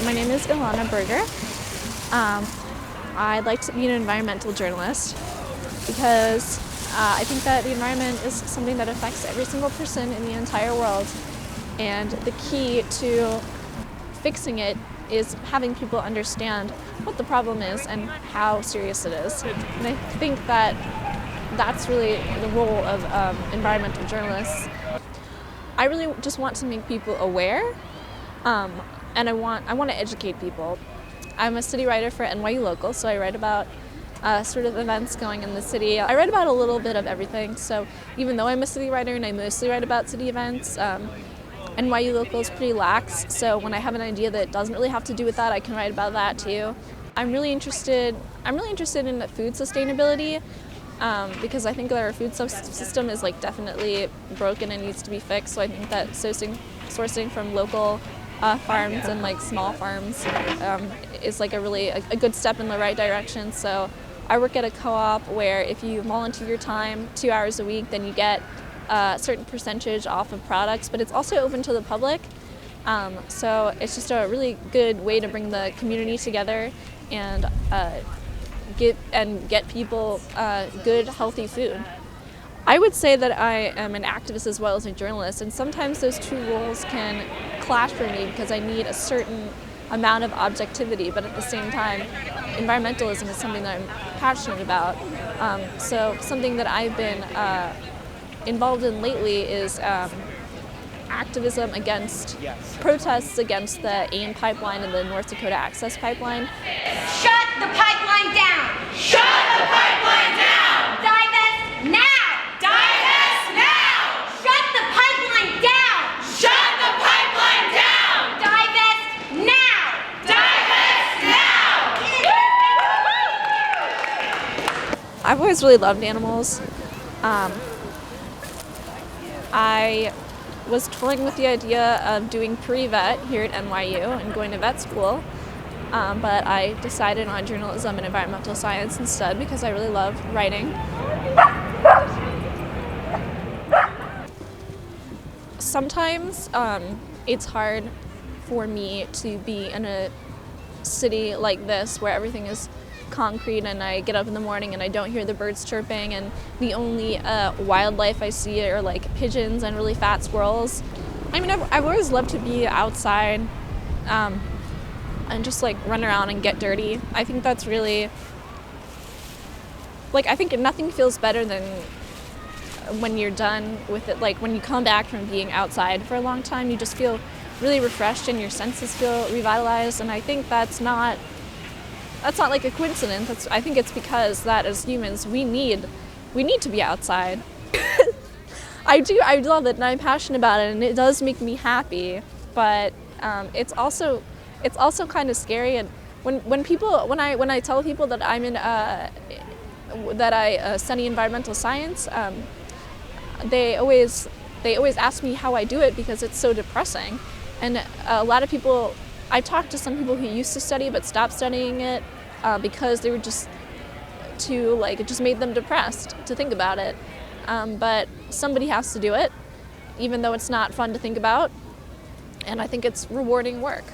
My name is Ilana Berger. I'd like to be an environmental journalist because I think that the environment is something that affects every single person in the entire world, and the key to fixing it is having people understand what the problem is and how serious it is. And I think that that's really the role of environmental journalists. I really just want to make people aware, and I want to educate people. I'm a city writer for NYU Local, so I write about sort of events going in the city. I write about a little bit of everything, so even though I'm a city writer and I mostly write about city events, NYU Local is pretty lax, so when I have an idea that doesn't really have to do with that, I can write about that too. I'm really interested in food sustainability because I think that our food system is definitely broken and needs to be fixed. So I think that sourcing from local farms and small farms is a good step in the right direction. So I work at a co-op where if you volunteer your time 2 hours a week, then you get a certain percentage off of products, but it's also open to the public. So it's just a really good way to bring the community together and get people good, healthy food. I would say that I am an activist as well as a journalist, and sometimes those two roles can clash for me because I need a certain amount of objectivity, but at the same time, environmentalism is something that I'm passionate about. So something that I've been involved in lately is activism against protests against the AIM pipeline and the North Dakota Access Pipeline. Shut the pipeline down! Shut the pipeline down! Divest now! Divest now! Shut the pipeline down! Shut the pipeline down! Divest now! Divest now! I've always really loved animals. I was toying with the idea of doing pre-vet here at NYU and going to vet school, but I decided on journalism and environmental science instead because I really love writing. Sometimes it's hard for me to be in a city like this where everything is concrete and I get up in the morning and I don't hear the birds chirping and the only wildlife I see are pigeons and really fat squirrels. I mean, I've always loved to be outside and just run around and get dirty. I think that's really, I think nothing feels better than when you're done with it. When you come back from being outside for a long time, you just feel really refreshed and your senses feel revitalized, and I think that's not a coincidence. I think it's because that as humans we need to be outside. I love it and I'm passionate about it and it does make me happy, but it's also kind of scary. And when I tell people that I'm in that I study environmental science, they always ask me how I do it because it's so depressing. And a lot of people, I talked to some people who used to study but stopped studying it because they were just too, it just made them depressed to think about it. But somebody has to do it, even though it's not fun to think about, and I think it's rewarding work.